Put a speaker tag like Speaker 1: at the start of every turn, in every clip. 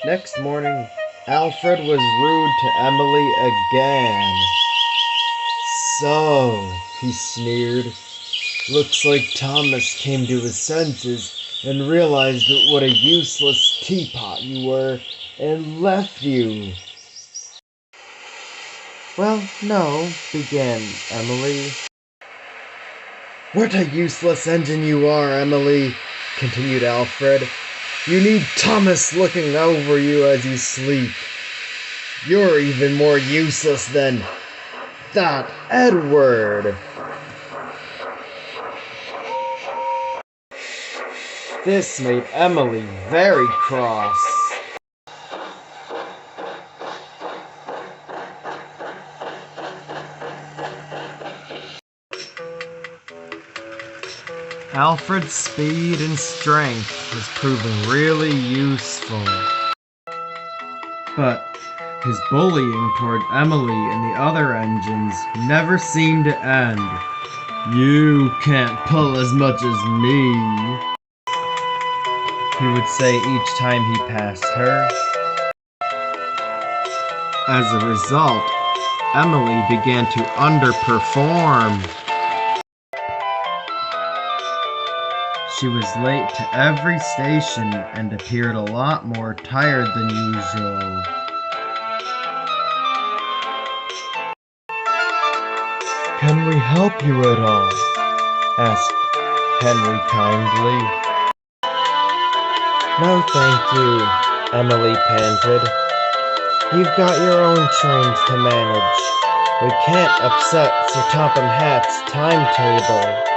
Speaker 1: Next morning, Alfred was rude to Emily again. "So," he sneered, "looks like Thomas came to his senses and realized what a useless teapot you were and left you." "Well, no," began Emily. "What a useless engine you are, Emily," continued Alfred. "You need Thomas looking over you as you sleep. You're even more useless than that Edward." This made Emily very cross. Alfred's speed and strength was proving really useful. But his bullying toward Emily and the other engines never seemed to end. "You can't pull as much as me," he would say each time he passed her. As a result, Emily began to underperform. She was late to every station and appeared a lot more tired than usual. "Can we help you at all?" asked Henry kindly. "No, thank you," Emily panted. "You've got your own trains to manage. We can't upset Sir Topham Hatt's timetable."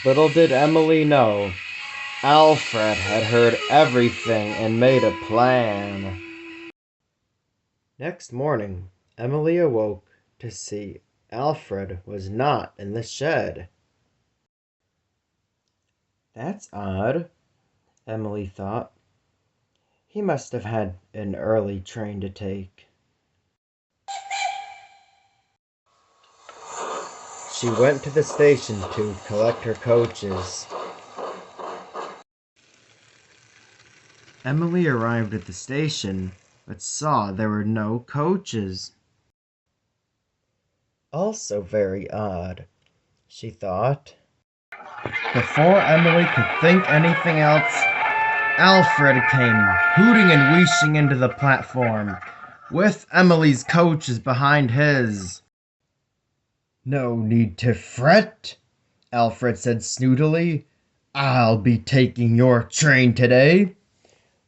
Speaker 1: Little did Emily know, Alfred had heard everything and made a plan. Next morning, Emily awoke to see Alfred was not in the shed. "That's odd," Emily thought. "He must have had an early train to take." She went to the station to collect her coaches. Emily arrived at the station, but saw there were no coaches. "Also very odd," she thought. Before Emily could think anything else, Alfred came hooting and wheezing into the platform, with Emily's coaches behind his. "No need to fret," Alfred said snootily. "I'll be taking your train today.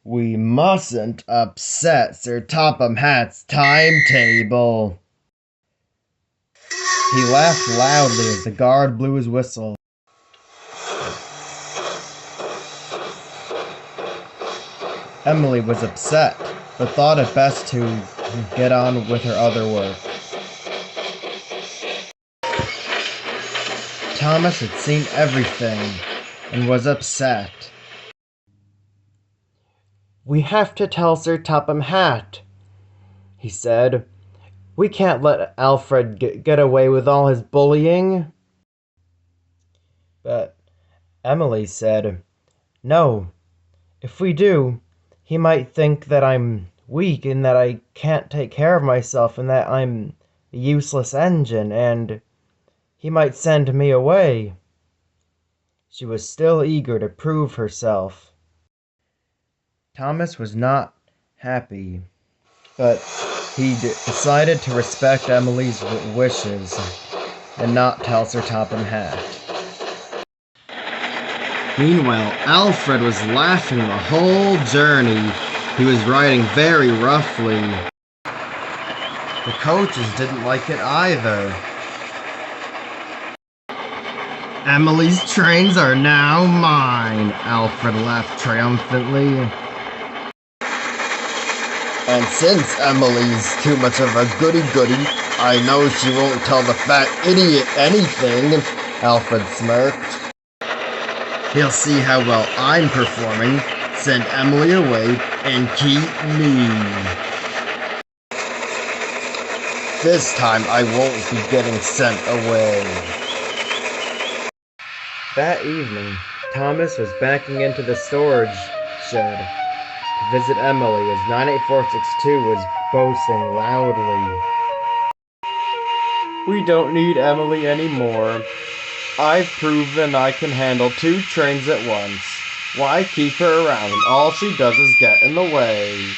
Speaker 1: We mustn't upset Sir Topham Hatt's timetable." He laughed loudly as the guard blew his whistle. Emily was upset, but thought it best to get on with her other work. Thomas had seen everything and was upset. "We have to tell Sir Topham Hatt," he said. "We can't let Alfred get away with all his bullying." But Emily said, "No, if we do, he might think that I'm weak and that I can't take care of myself and that I'm a useless engine, and he might send me away." She was still eager to prove herself. Thomas was not happy, but he decided to respect Emily's wishes and not tell Sir Topham Hatt. Meanwhile, Alfred was laughing the whole journey. He was riding very roughly. The coaches didn't like it either. "Emily's trains are now mine," Alfred laughed triumphantly. "And since Emily's too much of a goody-goody, I know she won't tell the fat idiot anything," Alfred smirked. "He'll see how well I'm performing, send Emily away, and keep me. This time I won't be getting sent away." That evening, Thomas was backing into the storage shed to visit Emily as 98462 was boasting loudly. "We don't need Emily anymore. I've proven I can handle 2 trains at once. Why keep her around when all she does is get in the way?"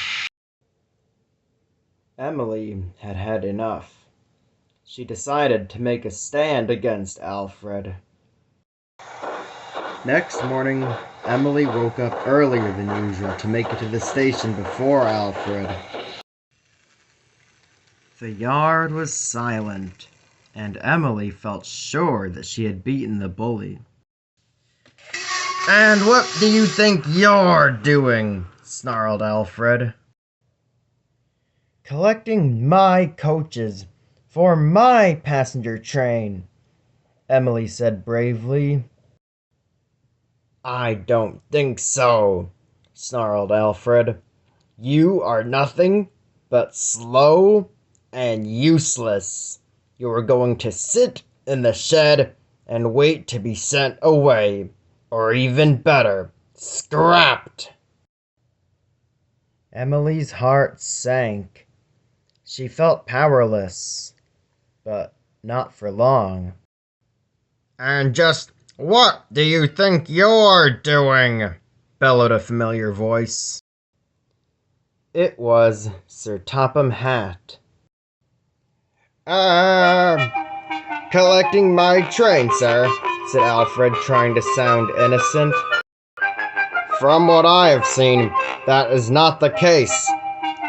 Speaker 1: Emily had had enough. She decided to make a stand against Alfred. Next morning, Emily woke up earlier than usual to make it to the station before Alfred. The yard was silent, and Emily felt sure that she had beaten the bully. "And what do you think you're doing?" snarled Alfred. "Collecting my coaches for my passenger train," Emily said bravely. "I don't think so," snarled Alfred. "You are nothing but slow and useless. You are going to sit in the shed and wait to be sent away, or even better, scrapped." Emily's heart sank. She felt powerless, but not for long. "And just what do you think you're doing?" bellowed a familiar voice. It was Sir Topham Hatt. Collecting my train, sir," said Alfred, trying to sound innocent. "From what I have seen, that is not the case.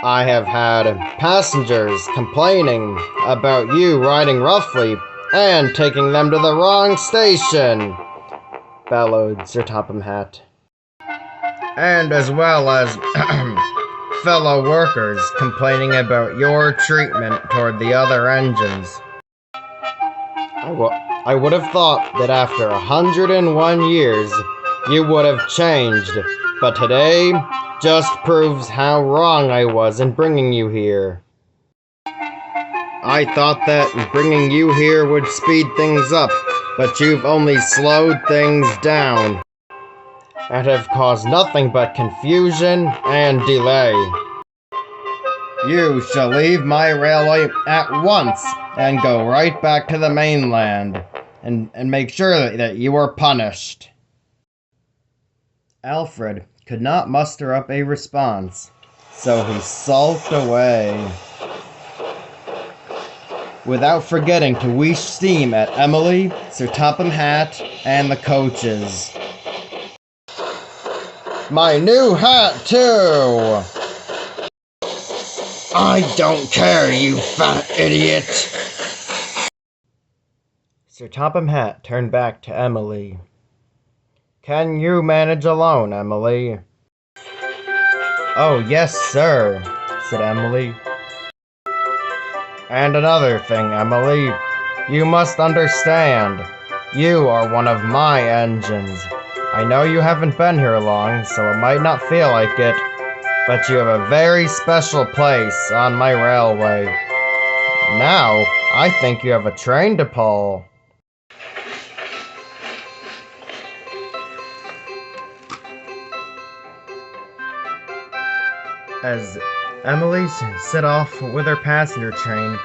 Speaker 1: I have had passengers complaining about you riding roughly and taking them to the wrong station," bellowed Sir Topham Hatt. "And as well as fellow workers complaining about your treatment toward the other engines. I would have thought that after 101 years you would have changed, but today just proves how wrong I was in bringing you here. I thought that bringing you here would speed things up, but you've only slowed things down and have caused nothing but confusion and delay. You shall leave my railway at once and go right back to the mainland and make sure that you are punished." Alfred could not muster up a response, so he sulked away, without forgetting to weesh steam at Emily, Sir Topham Hatt, and the coaches. "My new hat, too!" "I don't care, you fat idiot!" Sir Topham Hatt turned back to Emily. "Can you manage alone, Emily?" "Oh, yes, sir," said Emily. "And another thing, Emily, you must understand. You are one of my engines. I know you haven't been here long, so it might not feel like it, but you have a very special place on my railway. Now, I think you have a train to pull." As Emily set off with her passenger train,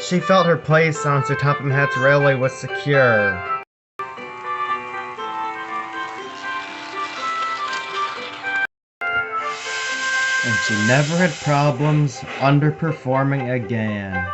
Speaker 1: she felt her place on Sir Topham Hatt's railway was secure. And she never had problems underperforming again.